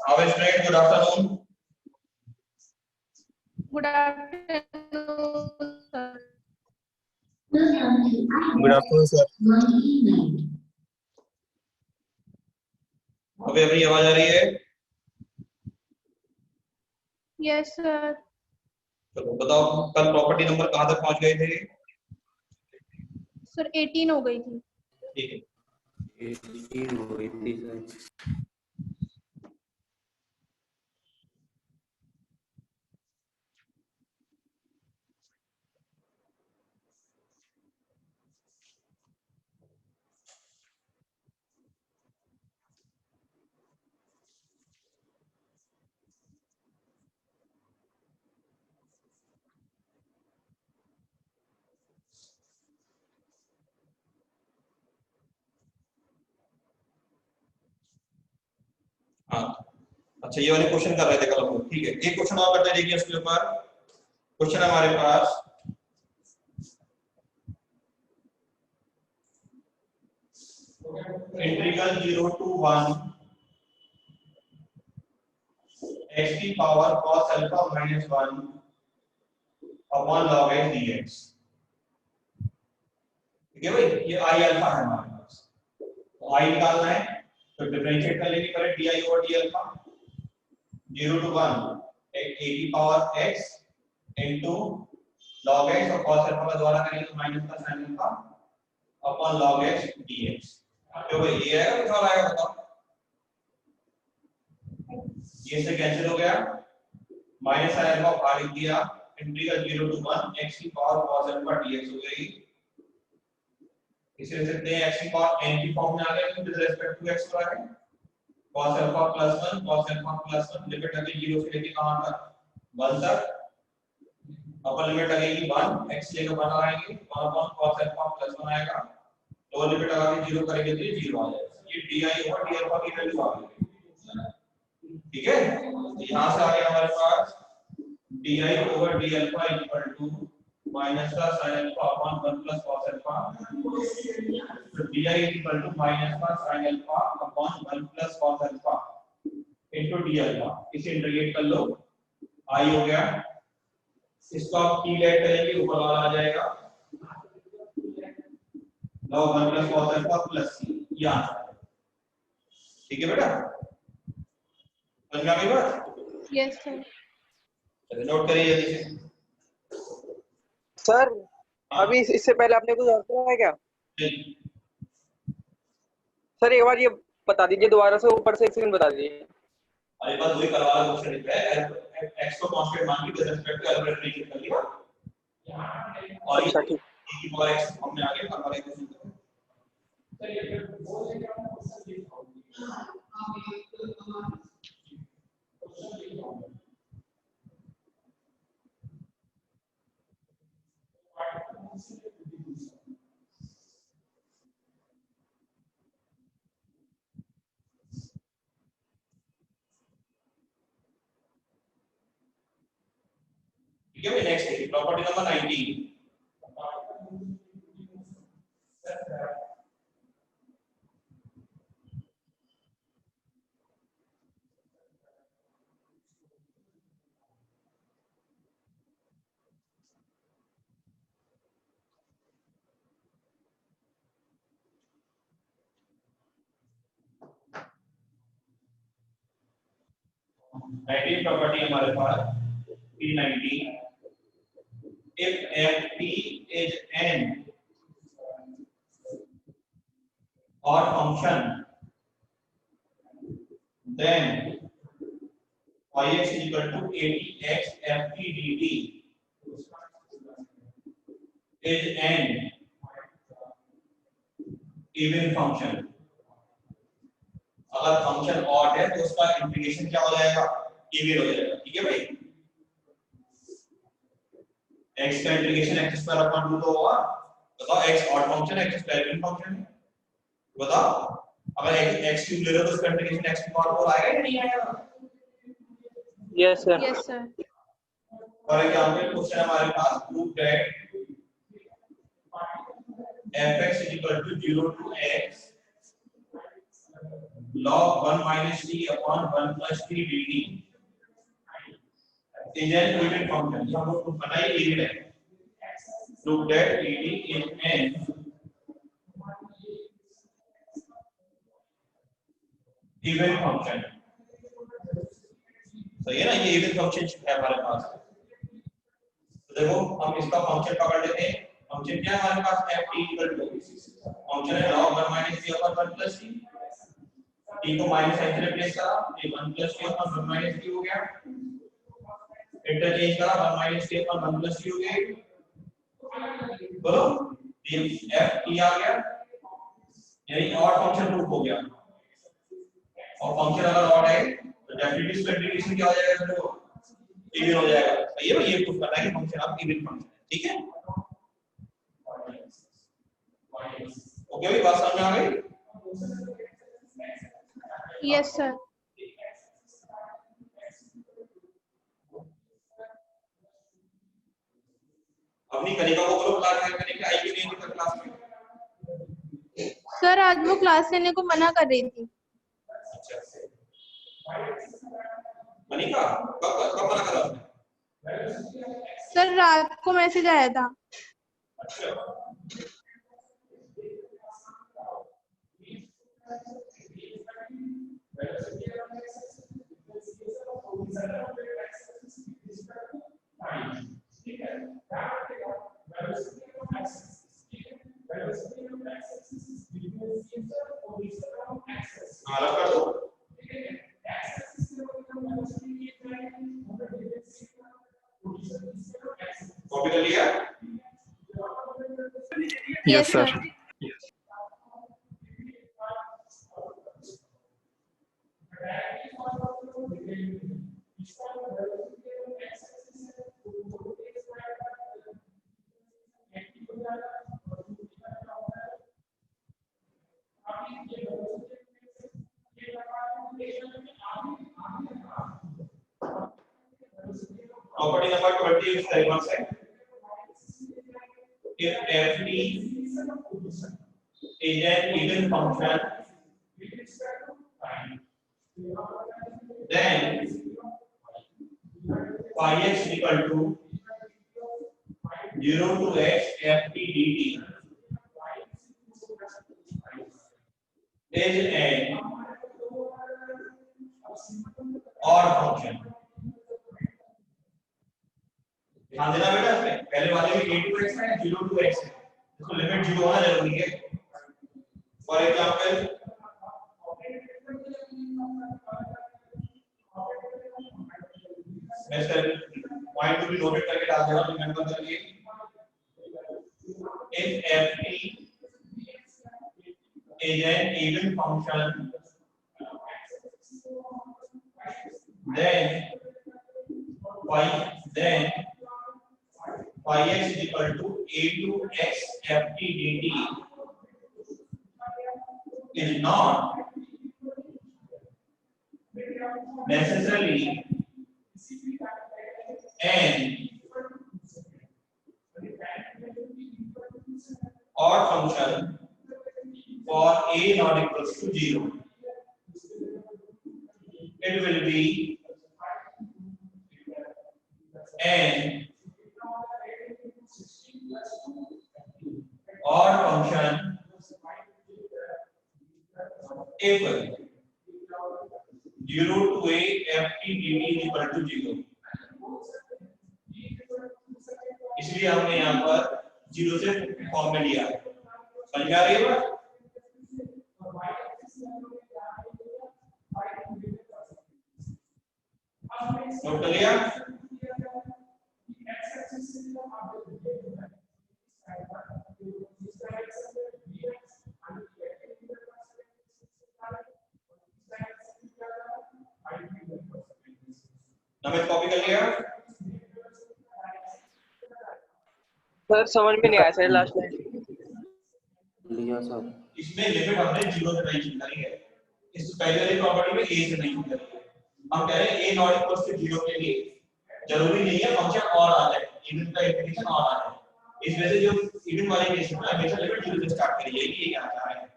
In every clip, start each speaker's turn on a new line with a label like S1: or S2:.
S1: How is it? Good afternoon.
S2: Good afternoon, sir.
S3: Good afternoon, sir.
S1: अभी अपनी आवाज आ रही है?
S2: Yes, sir.
S1: चलो बताओ, कल प्रॉपर्टी नंबर कहाँ तक पहुंच गए थे?
S2: सर 18 हो गई थी।
S1: ठीक है,
S3: 18 हो गई थी सर।
S1: हाँ अच्छा, ये वाले क्वेश्चन कर रहे थे कल हम लोग। ठीक है, एक क्वेश्चन और करते देखिए इसके ऊपर। क्वेश्चन हमारे पास इंटीग्रल 0 to 1 x की power cos alpha minus 1 upon log x dx। ठीक है भाई, ये i अल्फा है हमारे पास, तो i निकालना है तो डिफरेंशिएट कर लेंगे पहले di over d alpha 0 to 1 a की power x into log x और cos अल्फा का द्वारा करेंगे तो माइनस का sin alpha upon log x dx। तो भाई ये आएगा, कुछ और आएगा बताओ? ये से कैंसिल हो गया, माइनस sin अल्फा बाहर लिख दिया, इंटीग्रल 0 to 1 x की पावर cos अल्फा dx हो गई। इसे लिख सकते हैं x की पावर n की फॉर्म में आ गया, तो विद रिस्पेक्ट टू x पर है cos alpha plus 1 cos alpha plus 1 limit अभी 0 से लेके कहां तक 1 तक, अपर लिमिट लगेगी 1 x लेके 1 आएंगे 1 अपॉन cos अल्फा प्लस 1 आएगा, लोअर लिमिट लगा के 0 करेंगे तो ये 0 आ जाएगा। ये di ओवर d अल्फा की वैल्यू आ गई। ठीक है, तो यहां से आ गया हमारे पास di over d alpha equal to minus का sin alpha upon 1 plus cos alpha, तो di इक्वल टू माइनस का sin alpha upon 1 plus cos alpha into d alpha. इसे इंटीग्रेट कर लो, i हो गया, इसको आप की लेट करेंगे ऊपर वाला आ जाएगा log 1 plus cos alpha plus c, ये आंसर है। ठीक है बेटा, समझ में आ गई बात?
S2: Yes, sir.
S1: चलिए नोट करिए जल्दी से।
S4: सर
S1: हाँ।
S4: अभी इससे पहले आपने कुछ और किया है क्या?
S1: नहीं,
S4: सर एक बार ये बता दीजिए दोबारा से, ऊपर से एक सेकंड बता दीजिए।
S1: हमारे पास वही करवा वाला क्वेश्चन लिखा है, x को कांस्टेंट मान के विद रिस्पेक्ट टू एलजेब्रा कर लिया, और
S4: अच्छा
S1: ये
S4: ठीक।
S1: की पावर x फॉर्म में आ गया हमारा इक्वेशन। ठीक है, नेक्स्ट है प्रॉपर्टी नंबर 19। नाइनटीन प्रॉपर्टी हमारे पास P19, if ft is n odd function then yx is equal to 80x ft dt is n even function। अगर फंक्शन ऑड है तो उसका इंटीग्रेशन क्या हो जाएगा, इवन हो जाएगा। ठीक है भाई, x का इंटीग्रेशन x स्क्वायर अपॉन 2 तो होगा। बताओ x ऑड फंक्शन है, x स्क्वायर इवन फंक्शन है, बताओ। अगर x क्यूब ले लो तो उसका इंटीग्रेशन x की पावर 4 आएगा या नहीं आएगा?
S4: Yes sir.
S2: Yes, sir.
S1: For example question हमारे पास prove that fx is equal to 0 to x log 1 minus t upon 1 plus t dt is an even function. ये हमको proof करना है, even है. Prove that dt is an even function. सही है ना, ये even function है हमारे पास. तो देखो हम इसका फंक्शन पकड़ लेते हैं. फंक्शन क्या है हमारे पास, f t equal to function है log 1 minus t upon 1 plus t. t को माइनस साइन से रिप्लेस करा, ये 1 plus t upon 1 minus t हो गया. इंटरचेंज करा, 1 minus t upon 1 plus t हो गया. बोलो ये f t आ गया, यानी ऑड फंक्शन प्रूफ हो गया. और फंक्शन अगर ऑड है तो डेफिनेटली इसका इंटीग्रेशन क्या हो जाएगा, देखो इवन हो जाएगा. सही है भाई, ये प्रूफ करना है कि फंक्शन आप इवन फंक्शन है. ठीक है, ओके भाई, बात समझ में आ गई?
S2: Yes sir.
S1: अपनी कनिका को बोलो क्लास में, कनिका आई क्यों नहीं थी क्लास में?
S2: सर आज वो क्लास लेने को मना कर रही थी.
S1: अच्छा, कनिका कब कब मना करा आपने?
S2: सर रात को मैसेज आया था.
S1: अच्छा, अलग कर दो. कॉपी कर लिया?
S2: Yes sir.
S1: Property number 20 is the reverse side. If ft is an even function, then phi x equal to 0 to x ft dt is an odd function. ध्यान देना बेटा, इसमें पहले वाले में a to x है, 0 to x है, इसको लिमिट 0 होना जरूरी है. फॉर एग्जांपल मैं sir point to be noted करके डाल दे रहा हूं, रिमेंबर कर लिए. if ft is an even function, then phi x is equal to a to x ft dt is not necessarily an odd function for a not equals to 0. It will be an odd function if 0 to a ft dt is equal to 0. इसलिए हमने यहाँ पर 0 से form में लिया. समझ में आ रही है बात? नोट कर लिया? नमित कॉपी कर लिया?
S4: सर समझ में नहीं आया सर लास्ट में.
S3: लिया सब.
S1: इसमें लिमिट हमने 0 से मेंशन करी है. इस पहले वाली प्रॉपर्टी में a से मेंशन करी है. हम कह रहे हैं a नॉट इक्वल टू 0 के लिए जरूरी नहीं है फंक्शन और आ जाए, इवन का इंटीग्रेशन और आ जाए. इस वजह से जो इवन वाले केस में हमेशा लिमिट 0 से स्टार्ट करी जाएगी. ये क्या चाह रहे हैं?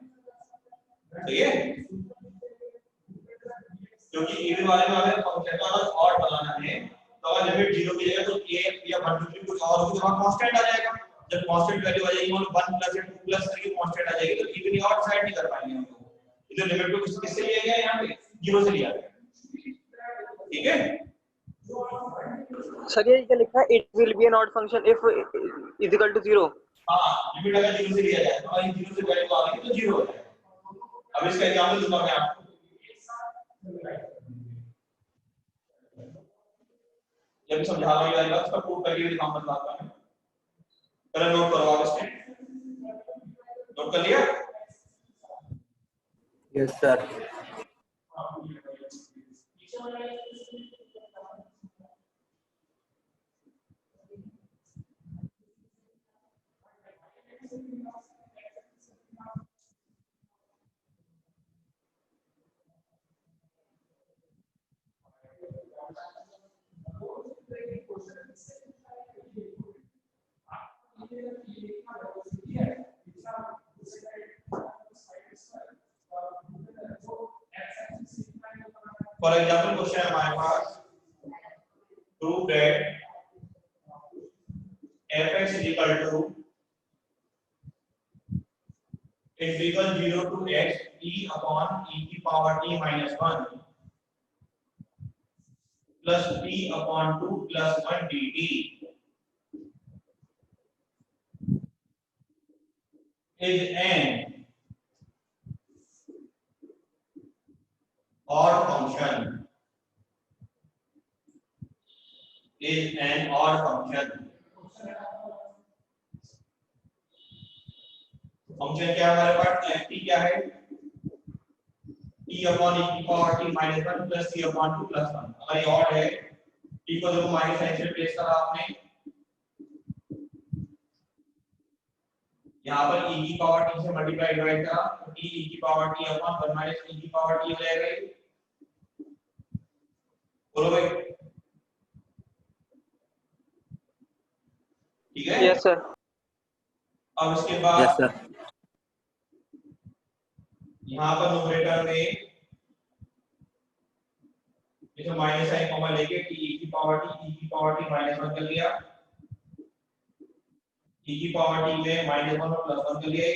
S1: सही है? क्योंकि इवन वाले में अगर फंक्शन का अगर ऑड बनाना है तो अगर लिमिट 0 की जगह तो a या 1 2 3 कुछ और होगी तो वहां कांस्टेंट आ जाएगा। जब कांस्टेंट वैल्यू आ जाएगी मतलब 1 प्लस या 2 प्लस करके कांस्टेंट आ जाएगी तो इवन या ऑड डिसाइड नहीं कर पाएंगे हम लोग। इधर लिमिट को किससे लिया गया यहां पे 0 से लिया गया। ठीक है
S4: सर ये क्या लिखा है, it will be an odd function if is equal to 0।
S1: हां लिमिट अगर 0 से लिया जाए तो अगर 0 से वैल्यू आ गई तो 0 हो जाएगा। अब इसका एग्जांपल दूंगा मैं आपको। जब समझा रहा हूं यार इसका प्रूफ करके दिखाऊंगा बताता हूं। पहले नोट करो आप इसको। नोट कर लिया?
S3: Yes sir.
S1: For example question है हमारे पास prove that fx is equal to integral 0 to x e upon e की power t minus 1 plus t upon 2 plus 1 dt is an odd function. Is an odd function. Function क्या है हमारे पास ft क्या है t upon e की power t minus 1 plus t upon 2 plus 1। अगर ये odd है t को देखो माइनस साइन से प्लेस करा आपने, यहाँ पर e की पावर t से मल्टीप्लाई डिवाइड करा तो t e की power t upon 1 minus e की पावर t हो जाएगा। बोलो भाई ठीक है?
S4: Yes sir.
S1: अब इसके
S3: यस
S1: बाद
S3: सर।
S1: यहाँ पर न्यूमरेटर में इसे माइनस साइन कॉमन लेके t e की पावर t माइनस 1 कर लिया, e की पावर t में माइनस 1 और प्लस 1 कर लिया।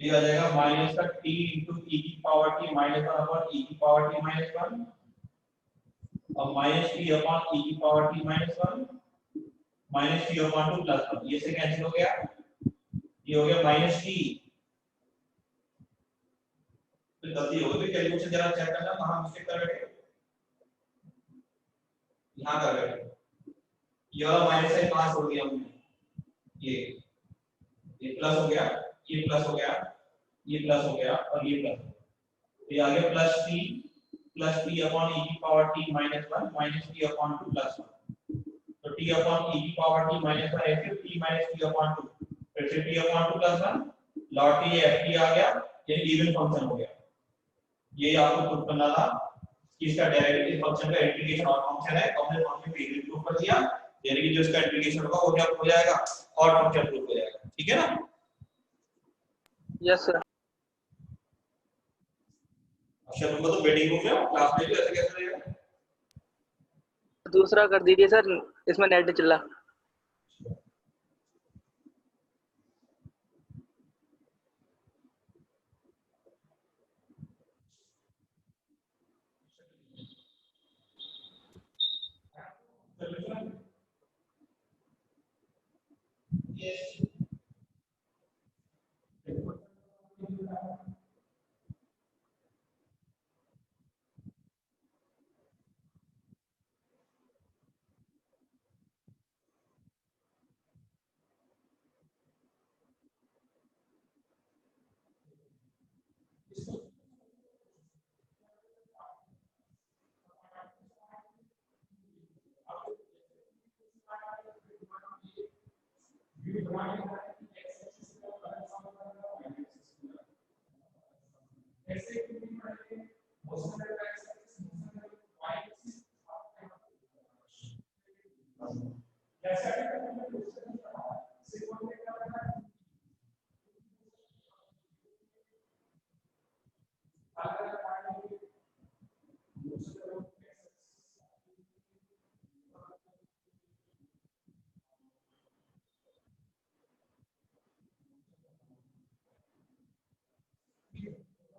S1: ये आ जाएगा माइनस का t इंटू e की power t minus 1 upon e की पावर t माइनस 1 और माइनस t अपॉन e की power t minus 1 minus t upon 2 plus 1। ये से कैंसिल हो गया, ये हो गया माइनस t। तो गलती हो गई, कैलकुलेशन जरा चेक करना कहां मिस्टेक कर बैठे, यहां कर बैठे। ये वाला माइनस साइन कहां छोड़ दिया हमने, ये प्लस हो गया, ये प्लस हो गया, ये प्लस हो गया और ये प्लस। तो ये आ गया प्लस t अपॉन e की power t minus 1 minus t upon 2 plus 1। तो t अपॉन e की पावर t माइनस 1 है फिर t माइनस t अपॉन 2 फिर से t अपॉन 2 प्लस 1 लॉट ये ft आ गया, ये इवन फंक्शन हो गया। ये आपको प्रूफ करना था कि इसका डेरिवेटिव फंक्शन का इंटीग्रेशन और फंक्शन है, तो हमने फंक्शन को इवन प्रूफ कर दिया, यानी कि जो इसका इंटीग्रेशन होगा वो क्या हो जाएगा और फंक्शन प्रूफ हो जाएगा। ठीक है ना?
S4: Yes sir.
S1: अच्छा तुम तो वेटिंग रूम में हो, क्लास में भी ऐसे कैसे रहेगा?
S4: दूसरा कर दीजिए सर, इसमें नेट नहीं चल रहा।
S1: Yes.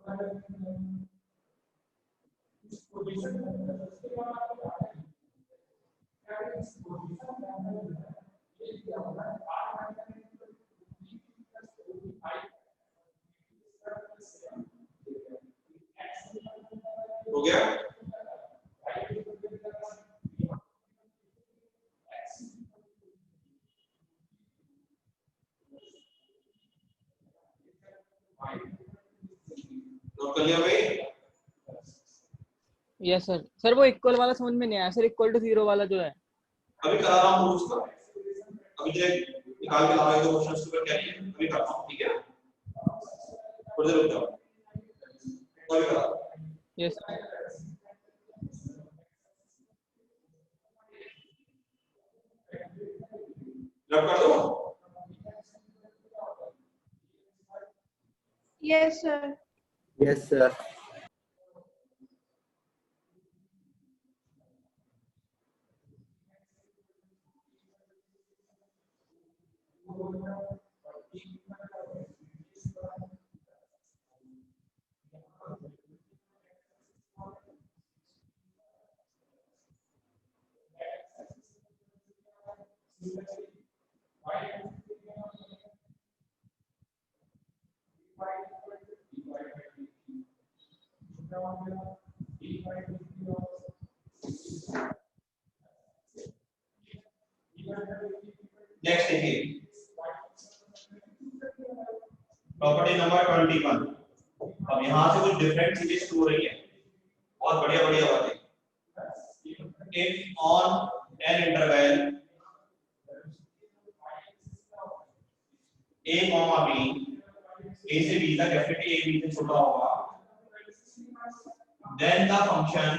S1: हो गया? नोट कर लिया भाई?
S4: Yes sir. सर वो इक्वल वाला समझ में नहीं आया सर, इक्वल टू 0 वाला जो है।
S1: अभी करा रहा हूँ उसका, अभी जो निकाल के लाओ, 2 क्वेश्चंस को क्या है अभी करता हूँ, ठीक है? थोड़ी देर रुक जाओ, अभी करा।
S4: यस
S1: रब कर दो।
S2: Yes sir.
S3: Yes sir.
S1: Next देखिए, प्रॉपर्टी नंबर 21। अब यहाँ से कुछ डिफरेंट चीजें शुरू हो रही है, बहुत बढ़िया बढ़िया बातें। If on an interval a comma b, a से b तक डेफिनेटली a b से छोटा होगा, then the function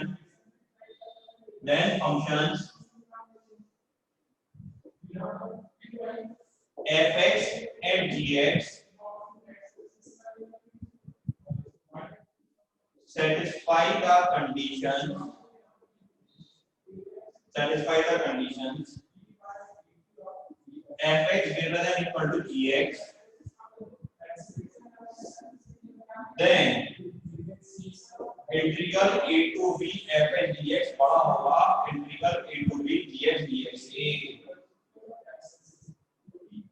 S1: then functions fx and gx satisfy the conditions fx greater than equal to gx, then integral a to b fx dx बड़ा होगा integral a to b dx dx से।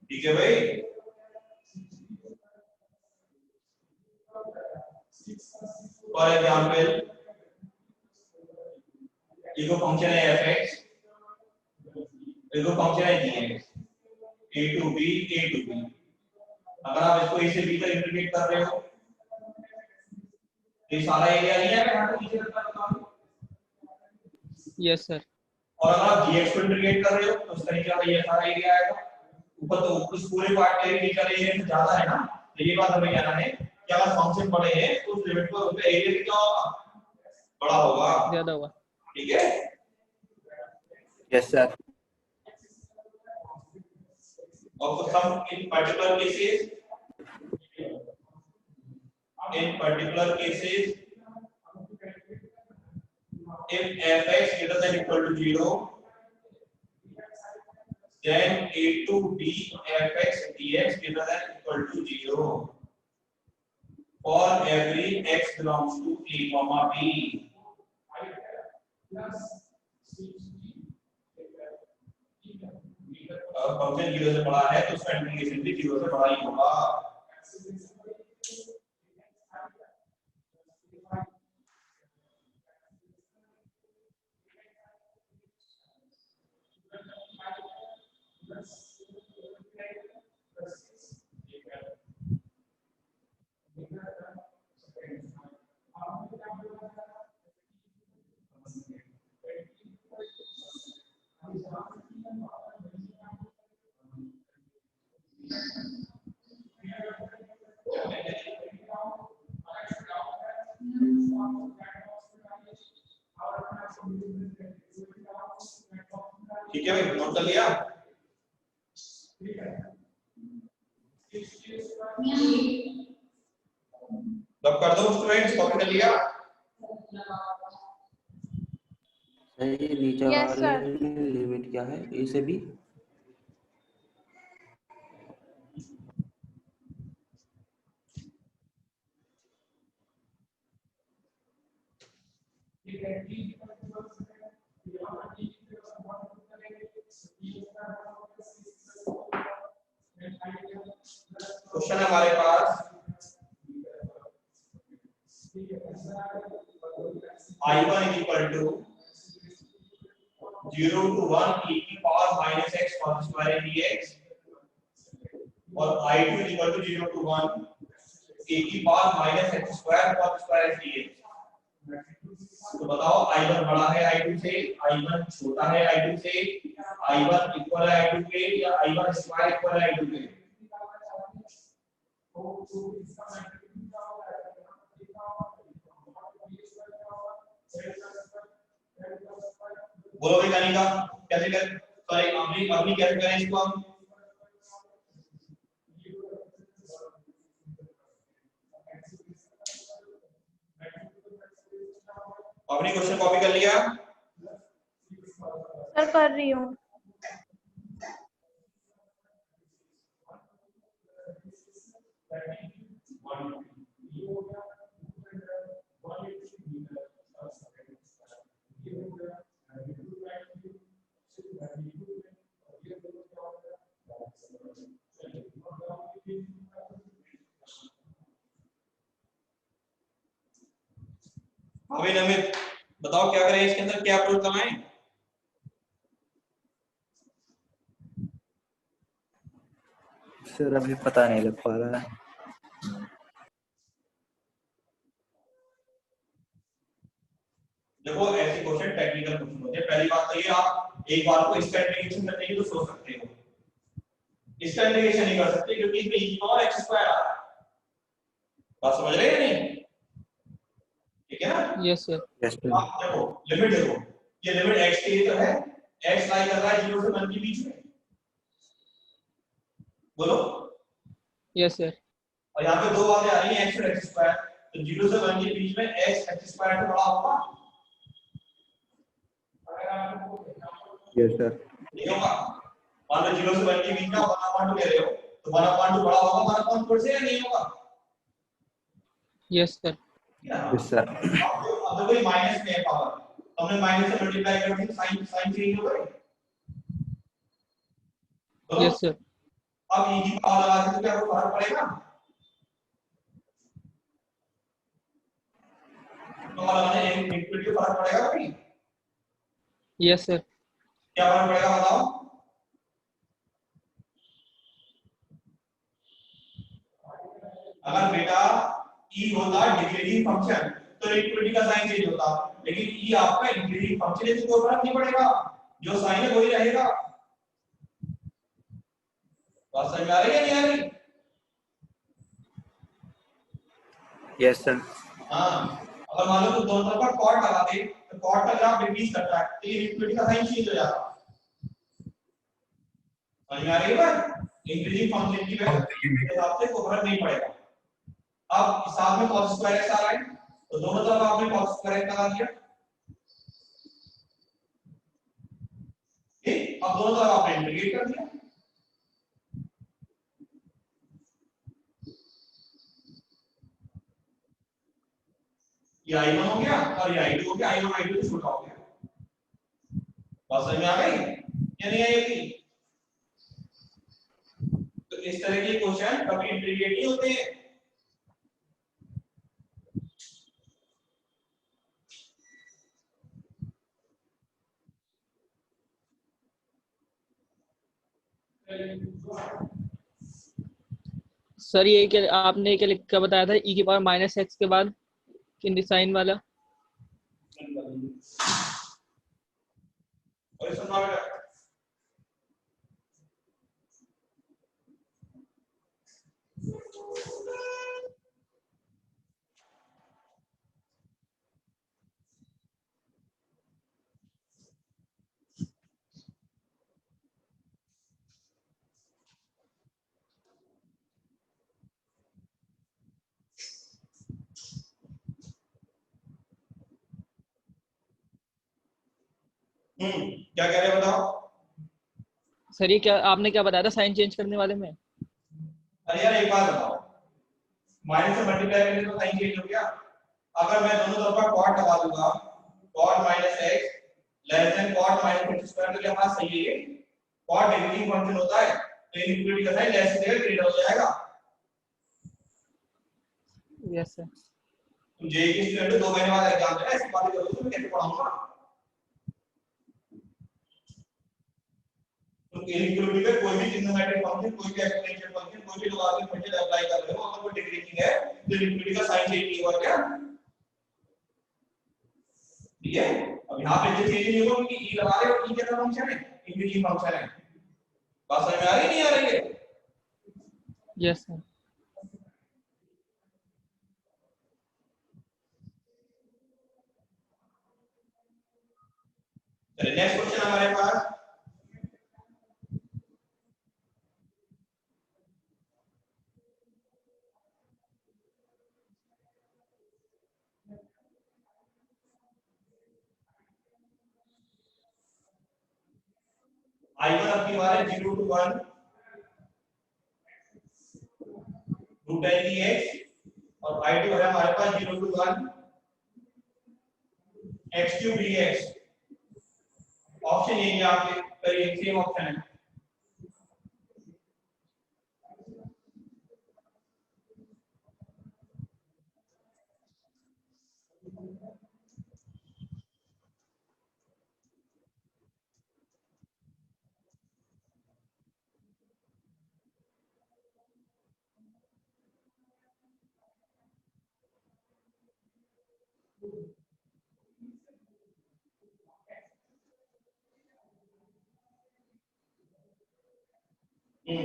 S1: ठीक है भाई? For example eco function है fx, eco function है gx, a to b a to b। अगर आप इसको a से b तक इंटीग्रेट कर रहे हो, ये सारा एरिया नहीं है, यहाँ पे नीचे रखा है।
S4: Yes sir.
S1: और अगर आप gx को इंटीग्रेट कर रहे हो तो उस तरीके का ये सारा एरिया आएगा। ऊपर तो उस पूरे पार्ट के नीचे एरिया से ज्यादा है ना, तो ये बात हमें कहना है कि अगर फंक्शन बड़े हैं तो उस लिमिट पर उनका एरिया कितना होगा? बड़ा होगा।
S4: ज्यादा होगा।
S1: ठीक है?
S3: Yes sir.
S1: और for some in particular cases if fx greater than equal to 0, then a to b fx dx greater than equal to 0 for every x belongs to a comma b। Function 0 से बड़ा है तो उसका integration भी 0 से बड़ा ही होगा। ठीक है भाई, नोट कर लिया? तब कर दो स्टूडेंट्स, कॉपी कर लिया?
S3: सही। नीचे
S2: Yes,
S3: वाले
S2: sir.
S3: में लिमिट क्या है ए से बी?
S1: क्वेश्चन है हमारे पास I1 is equal to 0 to 1 e की power minus x cos square dx और I2 is equal to 0 to 1 e की power minus x square cos square dx। तो बताओ I1 बड़ा है I2 से, I1 छोटा है I2 से, I1 इक्वल है I2 के या I1 स्क्वायर इक्वल है I2 के? बोलो भाई कनिका कैसे कर, सॉरी अपनी कैसे करें इसको हम? अपनी क्वेश्चन कॉपी कर लिया?
S2: सर कर रही हूँ।
S1: अभी नमित बताओ क्या करें इसके अंदर, क्या अप्रोच लगाएं?
S3: सर अभी पता नहीं लग पा रहा है।
S1: देखो ऐसे क्वेश्चन टेक्निकल क्वेश्चन होते हैं। पहली बात तो ये आप एक बार को इसका इंटीग्रेशन करने की तो सोच सकते हो, इसका इंटीग्रेशन नहीं कर सकते क्योंकि इसमें e पावर x स्क्वायर आ रहा है। बात समझ रहे हैं नहीं? ठीक है ना?
S4: Yes sir.
S3: Yes sir.
S1: आप देखो लिमिट देखो, ये लिमिट x के लिए तो है, x लाई कर रहा है 0 से 1 के बीच में, बोलो।
S4: Yes sir.
S1: और यहाँ पे दो बातें आ रही हैं x और x स्क्वायर, तो 0 से 1 के बीच में x x स्क्वायर से बड़ा होगा।
S3: Yes sir.
S1: नहीं होगा। मान लो 0 से 1 के बीच में 1/2 कह रहे हो, तो 1/2 बड़ा होगा 1/4 से या नहीं होगा?
S4: Yes sir.
S3: Yes sir.
S1: अब तो कोई माइनस में है पावर, हमने माइनस से मल्टीप्लाई कर दी, साइन साइन चेंज हो गई।
S4: Yes sir.
S1: अब e की पावर लगा के तो क्या कोई फर्क पड़ेगा? तो लगाने एक इक्वल टू फर्क पड़ेगा भाई?
S4: Yes sir.
S1: क्या फर्क पड़ेगा बताओ? अगर बेटा e होता डिक्रीजिंग फंक्शन तो इक्वलिटी का साइन चेंज होता, लेकिन e आपका इंक्रीजिंग फंक्शन है तो कोई फर्क नहीं पड़ेगा, जो साइन है वही रहेगा। बात समझ में आ रही है नहीं आ रही?
S3: Yes sir.
S1: हाँ, अगर मान लो तो दोनों तरफ कॉट लगा दे तो कॉट का ग्राफ डिक्रीज करता है तो ये इक्विटी का साइन चेंज हो जाता है। समझ में आ रही है बात? इंक्रीजिंग फंक्शन की वजह से हिसाब से कोई फर्क नहीं पड़ेगा। अब साथ में cos स्क्वायर x आ रहा है तो दोनों तरफ आपने cos स्क्वायर x लगा दिया, ठीक? अब दोनों तरफ आपने इंटीग्रेट कर दिया, ये I1 हो गया और ये I2 हो गया, I1 I2 से छोटा हो गया। बात समझ में आ गई या नहीं आई अभी? तो इस तरह के क्वेश्चन कभी इंटीग्रेट नहीं होते हैं।
S4: सर ये क्या आपने क्या बताया था e की पावर माइनस x के बाद कि साइन वाला?
S1: और सुनना बेटा, क्या कह रहे हो बताओ?
S4: सर ये क्या आपने क्या बताया था साइन चेंज करने वाले में?
S1: अरे यार एक बात बताओ, माइनस से मल्टीप्लाई करने तो साइन चेंज हो गया। अगर मैं दोनों तरफ का कॉट लगा दूंगा cot minus x less than cot minus x square, तो क्या बात सही है? ये cot डिक्रीजिंग फंक्शन होता है, तो इनइक्वालिटी का साइन लेस से ग्रेटर हो जाएगा।
S4: Yes sir.
S1: तुम जेईई की स्टूडेंट 2 महीने बाद एग्जाम देना, ऐसी बातें करोगे तो मैं कैसे पढ़ाऊंगा? तो इनइक्वालिटी पे कोई भी ट्रिग्नोमेट्रिक फंक्शन, कोई भी एक्सपोनेंशियल फंक्शन, कोई भी लोग आगे फंक्शन अप्लाई कर रहे हो, अगर वो डिक्रीजिंग है तो इनइक्वालिटी का साइन चेंज नहीं होगा क्या? ठीक है, अब यहाँ पे जो चेंज नहीं होगा क्योंकि e लगा रहे हो, e क्या फंक्शन है? इंक्रीजिंग फंक्शन है। बात समझ में आ रही नहीं आ रही है?
S4: Yes sir.
S1: चलिए नेक्स्ट क्वेश्चन हमारे पास I1 आपकी बार है 0 to 1 रूट n dx और I2 है हमारे पास 0 to 1 x cube dx। Option ये है आपके करिए, सेम ऑप्शन है।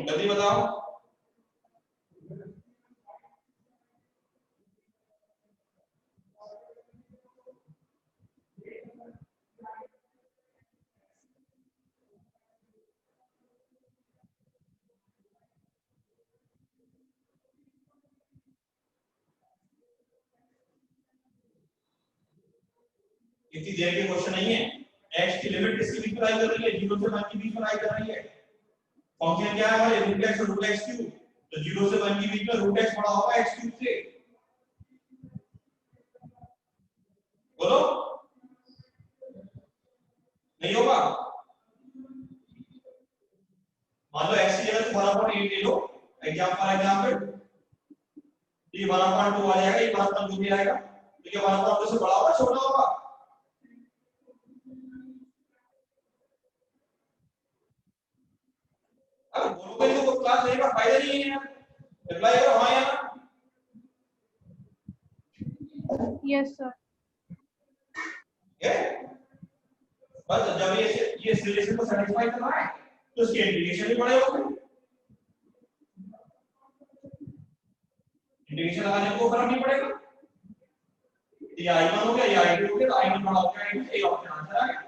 S1: जल्दी बताओ। इतनी देर के क्वेश्चन नहीं है। x की लिमिट किसके बीच में लाई कर रही है? 0 से 1 के बीच में लाई कर रही है। फंक्शन क्या है हमारे? रूट x और रूट x क्यूब। तो 0 से 1 के बीच में रूट x बड़ा होगा x क्यूब से। बोलो नहीं होगा? मान लो x की जगह 1/8 ले लो, एग्जांपल ये 1/2 आ जाएगा, ये 1/2 भी आएगा, तो ये 1/2 से बड़ा होगा छोटा होगा? अगर बोलोगे तो क्लास लेने का फायदा नहीं है यार। रिप्लाई करो हाँ या ना।
S2: Yes sir.
S1: बस जब ये रिलेशन को सेटिस्फाई करना है तो इसके इंटीग्रेशन भी बड़े होंगे। इंटीग्रेशन लगाने को फर्क नहीं पड़ेगा। ये I1 हो गया, ये I2 हो गया, तो I1 बड़ा हो गया, ये ऑप्शन आंसर आ गया।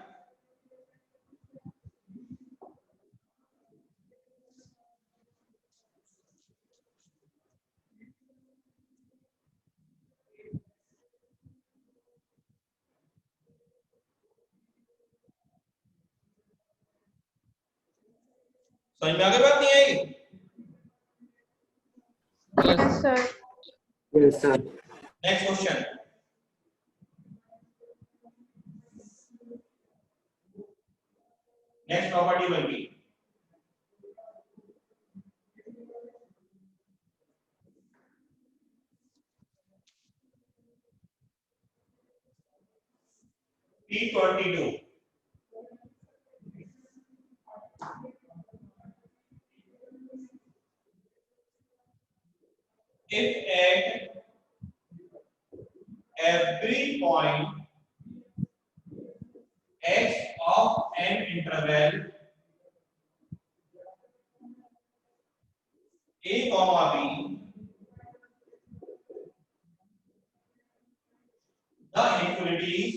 S1: समझ में आ गई बात नहीं आएगी?
S2: Yes sir.
S3: Yes sir.
S1: Next question. Next property बन T22 if at every point x of n interval a comma b the inequalities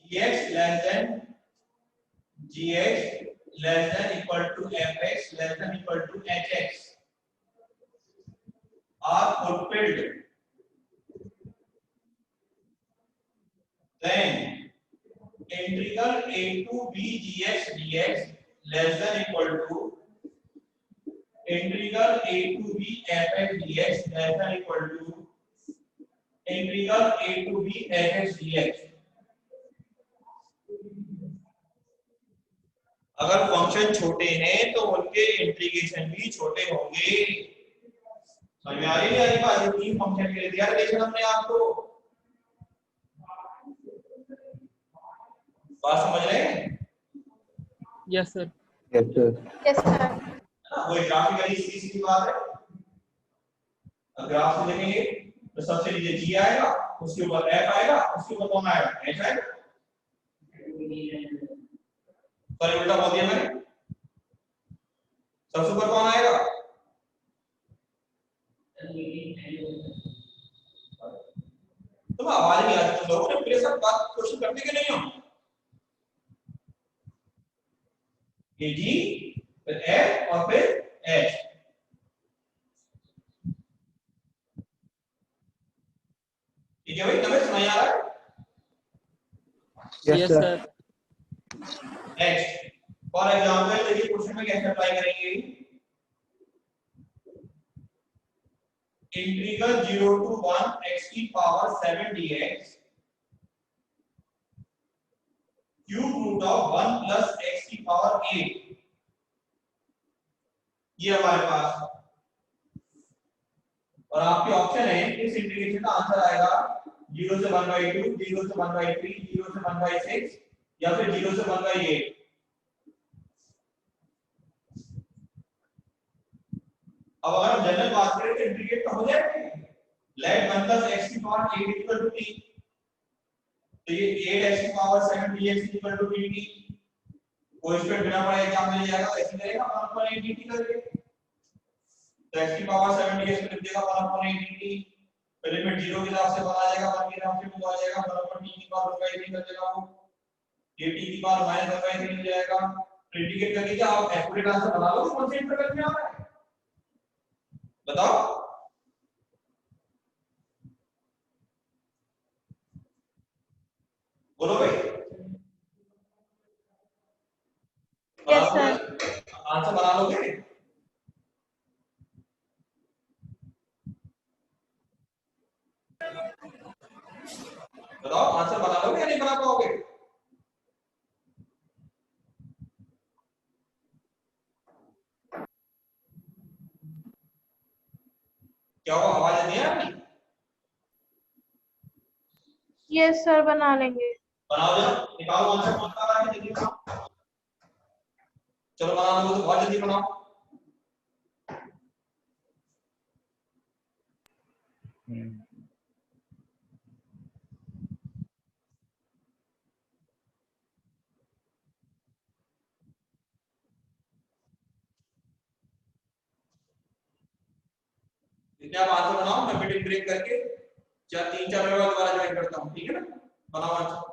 S1: gx less than gx less than equal to fx less than equal to hx are fulfilled, then integral a to b gx dx less than equal to integral a to b fx dx less than equal to integral a to b fx dx। अगर function छोटे हैं तो उनके integration भी छोटे होंगे। समझ में आ रही है बात? ये तीन फंक्शन के लिए दिया रिलेशन हमने आपको, बात समझ रहे हैं?
S4: Yes sir.
S3: Yes sir.
S2: Yes sir.
S1: वो ग्राफिकली सीधी सीधी बात है। अब ग्राफ से देखेंगे तो सबसे नीचे g आएगा, उसके ऊपर f आएगा, उसके ऊपर कौन आएगा? h आएगा। सॉरी उल्टा बोल दिया मैंने। सबसे ऊपर कौन आएगा? तुम आवाज नहीं आती, तुम लोगों ने मेरे साथ बात क्वेश्चन करते कि नहीं हो? ये g फिर f और फिर h। ठीक है भाई, तुम्हें समझ आ रहा है?
S4: Yes sir.
S1: Next for example देखिए क्वेश्चन में कैसे अप्लाई करेंगे। इंटीग्रल 0 to 1 x की power 7 dx cube root of 1 plus x की पावर 8, ये हमारे पास। और आपके ऑप्शन है इस इंटीग्रेशन का आंसर आएगा 0 से 1/2, 0 से 1/3, 0 से 1/6 या फिर 0 से 1/8। अब अगर हम जनरल बात करें तो इंटीग्रेट तो हो जाएगा। लेट 1 प्लस x की पावर 8 इक्वल टू t, तो ये 8x की power 7 dx equal to dt। Coefficient बिना पढ़े एग्जाम में जाएगा तो ऐसे करेगा 1/8 dt करके। तो x की पावर 7 dx को लिख देगा 1/8 dt। फिर लिमिट 0 के हिसाब से 1 आ जाएगा, 1 के हिसाब से 2 आ जाएगा, 1/t की पावर 1/3 कर देगा वो, dt की पावर -1/3 हो जाएगा। तो इंटीग्रेट करके क्या आप एक्यूरेट आंसर बना लोगे कौन से इंटरवल में आ रहा है? बताओ। बोलो भाई।
S2: Yes sir.
S1: आंसर बना लोगे? बताओ आंसर बना लोगे या नहीं बना पाओगे? क्या वो आवाज नहीं आ रही?
S2: यस सर, बना लेंगे।
S1: बनाओ जरा, निकालो आंसर कौन सा आ रहा है जल्दी बनाओ। चलो बना लो तो बहुत जल्दी बनाओ। इसलिए आप आंसर बनाओ, मैं मीटिंग ब्रेक करके 3-4 मिनट बाद दोबारा ज्वाइन करता हूँ, ठीक है ना? बनाओ आंसर।